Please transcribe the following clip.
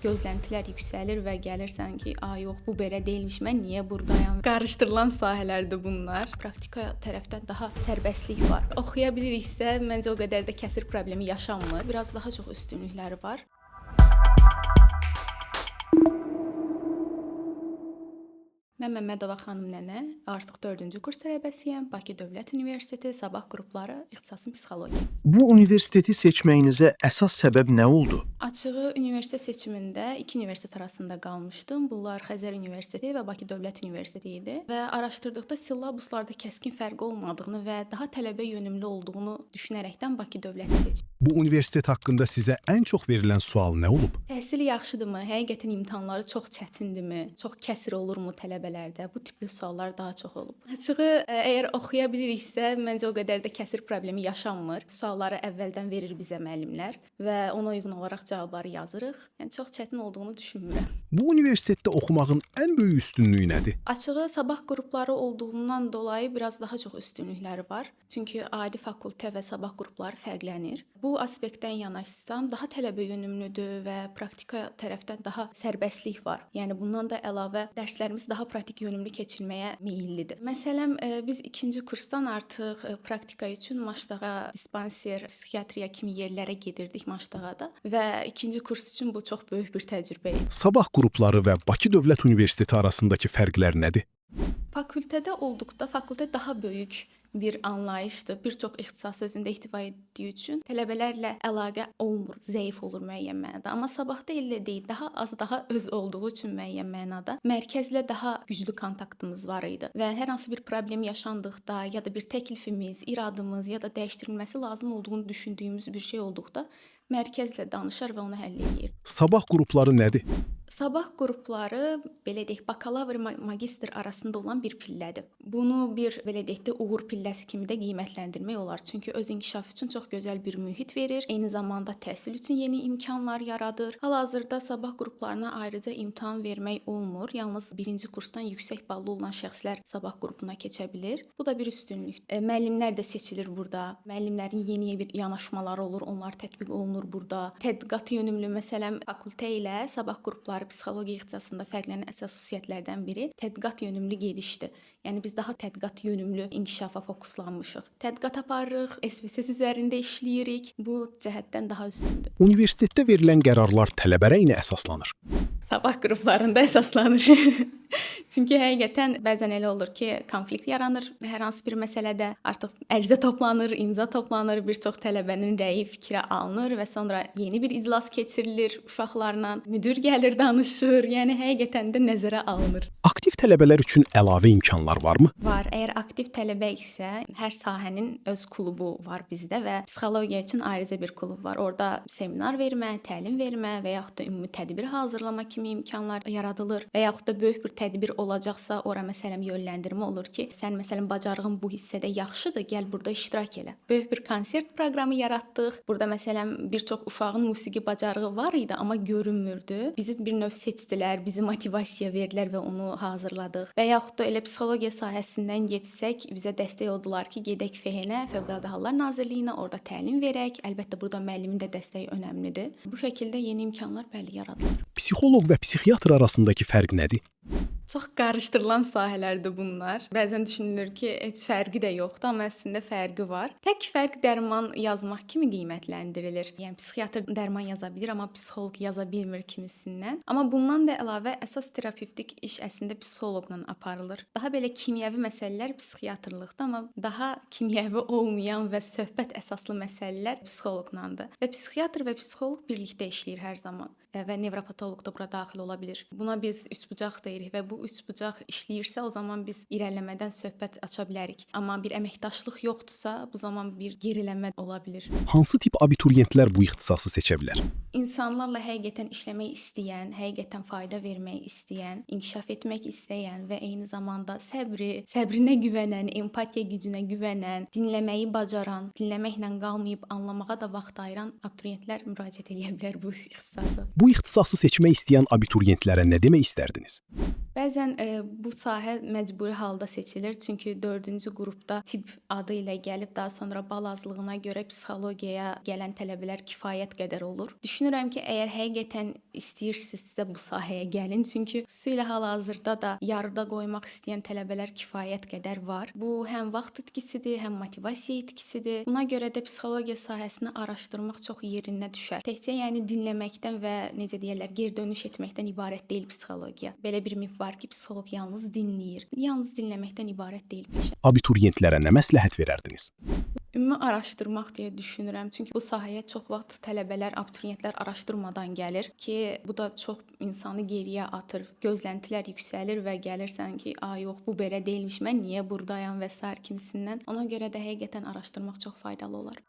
Gözləntilər yüksəlir və gəlirsən ki, yox, bu belə deyilmiş, mən niyə burdayam? Qarışdırılan sahələrdir bunlar. Praktika tərəfdən daha sərbəstlik var. Oxuya biliriksə, məncə o qədər də kəsir problemi yaşanmır. Biraz daha çox üstünlükləri var. Mən Məmmədova xanım Nənə, artıq 4-cü kurs tələbəsiyəm. Bakı Dövlət Universiteti, Sabah qrupları, ixtisasım psixologiya. Bu universiteti seçməyinizə əsas səbəb nə oldu? Açığı universitet seçimində iki universitet arasında qalmışdım. Bunlar Xəzər Universiteti və Bakı Dövlət Universiteti idi. Və araşdırdıqda silabuslarda kəskin fərqi olmadığını və daha tələbə yönümlü olduğunu düşünərəkdən Bakı Dövləti seçdim. Bu universitet haqqında sizə ən çox verilən sual nə olub? Təhsil yaxşıdırmı? Həqiqətən imtahanları çox çətindirmi? Çox kəsir olurmu tələbələrdə? Bu tipli suallar daha çox olub. Açığı, əgər oxuya biliriksə, məncə o qədər də kəsir problemi yaşanmır. Sualları əvvəldən verir bizə müəllimlər və ona uyğun olaraq cavabları yazırıq. Yəni çox çətin olduğunu düşünmürəm. Bu universitetdə oxumağın ən böyük üstünlüyü nədir? Açığı sabah qrupları olduğundan dolayı biraz daha çox üstünlükləri var. Çünki adi fakültə və sabah qrupları fərqlənir. Bu aspektdən yanaşsam daha tələbə yönümlüdür və praktika tərəfdən daha sərbəstlik var. Yəni bundan da əlavə dərslərimiz daha praktik yönümlü keçirməyə meyllidir. Məsələn, biz 2-ci kursdan artıq praktika üçün Maşdağa, dispanser, psixiatriya kimi yerlərə gedirdik Maşdağada və 2-ci kurs üçün bu çox böyük bir təcrübə idi. Sabah qrupları və Bakı Dövlət Universiteti arasındakı fərqlər nədir? Fakültədə olduqda fakültə daha böyük bir anlayışdır. Bir çox ixtisas özündə ihtiva etdiyi üçün tələbələrlə əlaqə olmur, zəif olur müəyyən mənada. Amma sabahda elə deyil, daha öz olduğu üçün müəyyən mənada mərkəzlə daha güclü kontaktımız var idi və hər hansı bir problem yaşandıqda ya da bir təklifimiz, iradımız ya da dəyişdirilməsi lazım olduğunu düşündüyümüz bir şey olduqda mərkəzlə danışar və onu həll edir. Sabah qrupları nədir? Sabah qrupları belə deyək, bakalavr magistr arasında olan bir pillədir. Bunu bir belə deyək də uğur pilləsi kimi də qiymətləndirmək olar. Çünki öz inkişaf üçün çox gözəl bir mühit verir. Eyni zamanda təhsil üçün yeni imkanlar yaradır. Hal-hazırda sabah qruplarına ayrıca imtahan vermək olmur. Yalnız 1-ci kursdan yüksək ballı olan şəxslər sabah qrupuna keçə bilir. Bu da bir üstünlük. Müəllimlər də seçilir burada. Müəllimlərin yeni bir yanaşmaları olur, onlar tətbiq olunur burada. Tədqiqat yönümlü məsələn fakültə ilə sabah qrupları psixologiya ixtisasında fərqlənən əsas xüsusiyyətlərdən biri tədqiqat yönümlü gedişdir. Yəni biz daha tədqiqat yönümlü inkişafa fokuslanmışıq. Tədqiqat aparırıq, SPSS üzərində işləyirik. Bu cəhətdən daha üstündür. Universitetdə verilən qərarlar tələbə rəyinə əsaslanır. Sabah qruplarında əsaslanır. Çünki həqiqətən bəzən elə olur ki, konflikt yaranır. Hər hansı bir məsələdə artıq ərizə toplanır, imza toplanır, bir çox tələbənin rəyi, fikri alınır və sonra yeni bir iclas keçirilir uşaqlarla. Müdir gəlir, danışır. Yəni həqiqətən də nəzərə alınır. Aktiv tələbələr üçün əlavə imkanlar varmı? Var. Əgər aktiv tələbə isə hər sahənin öz klubu var bizdə və psixologiya üçün ayrıca bir klub var. Orada seminar vermə, təlim vermə və yaxud da ümumi tədbir hazırlama kimi imkanlar yaradılır və yaxud da böyük bir tədbir olacaqsa, ora məsələn yönləndirmə olur ki, sən məsələn bacarığın bu hissədə yaxşıdır, gəl burada iştirak elə. Böyük bir konsert proqramı yaratdıq. Burada məsələn bir çox uşağın musiqi bacarığı var idi, amma görünmürdü. Bizi bir növ seçdilər, bizi motivasiya verdilər və onu hazırladıq. Və yaxud da elə psixologiya sahəsindən getsək, bizə dəstək oldular ki, gedək FHN, Fövqəladə Hallar Nazirliyinə, orada təlim verək. Əlbəttə burada müəllimin də dəstəyi önəmlidir. Bu şəkildə yeni imkanlar bəli yaradılır. Psixoloq və psixiatr arasındakı fərq nədir? Çox qarışdırılan sahələrdir bunlar. Bəzən düşünülür ki, heç fərqi də yoxdur, amma əslində fərqi var. Tək fərq dərman yazmaq kimi qiymətləndirilir. Yəni psixiatr dərman yaza bilir, amma psixoloq yaza bilmir kimisindən. Amma bundan da əlavə əsas terapevtik iş əslində psixoloqla aparılır. Daha belə kimyəvi məsələlər psixiatrlıqda, amma daha kimyəvi olmayan və söhbət əsaslı məsələlər psixoloqlandır. Və psixiatr və psixoloq birlikdə işləyir hər zaman. Və nevropatoloq da bura daxil ola bilir. Buna biz üçbucaq deyirik və bu üçbucaq işləyirsə, o zaman biz irəliləmədən söhbət aça bilərik. Amma bir əməkdaşlıq yoxdursa, bu zaman bir geriləmə ola bilir. Hansı tip abituriyentlər bu ixtisası seçə bilər? İnsanlarla həqiqətən işləmək istəyən, həqiqətən fayda vermək istəyən, inkişaf etmək istəyən və eyni zamanda səbrinə güvənən, empatiya gücünə güvənən, dinləməyi bacaran, dinləməklə qalmayıb anlamağa da vaxt ayıran abituriyentlər müraciət edə bilər bu ixtisasa. Bu ixtisası seçmək istəyən abituriyentlərə nə demək istərdiniz? Bəzən bu sahə məcburi halda seçilir, çünki 4-cü qrupda tibb adı ilə gəlib, daha sonra bal azlığına görə psixologiyaya gələn tələbələr kifayət qədər olur. Düşünürəm ki, əgər həqiqətən istəyirsinizsə bu sahəyə gəlin, çünki xüsusilə hal-hazırda da yarıda qoymaq istəyən tələbələr kifayət qədər var. Bu həm vaxt itkisidir, həm motivasiya itkisidir. Buna görə də psixologiya sahəsini araşdırmaq çox yerinə düşər. Təkcə yəni dinləməkdən və necə deyirlər, geri dönüş etməkdən ibarət deyil psixologiya. Belə bir mif var ki, psixoloq yalnız dinləyir. Yalnız dinləməkdən ibarət deyil peşə. Abituriyentlərə nə məsləhət verərdiniz? Ümumi araşdırmaq deyə düşünürəm. Çünki bu sahəyə çox vaxt tələbələr, abituriyentlər araşdırmadan gəlir ki, bu da çox insanı geriyə atır. Gözləntilər yüksəlir və gəlirsən ki, yox, bu belə deyilmiş, mən niyə burdayam və sair kimisindən. Ona görə də həqiqətən araşdırmaq çox faydalı olar.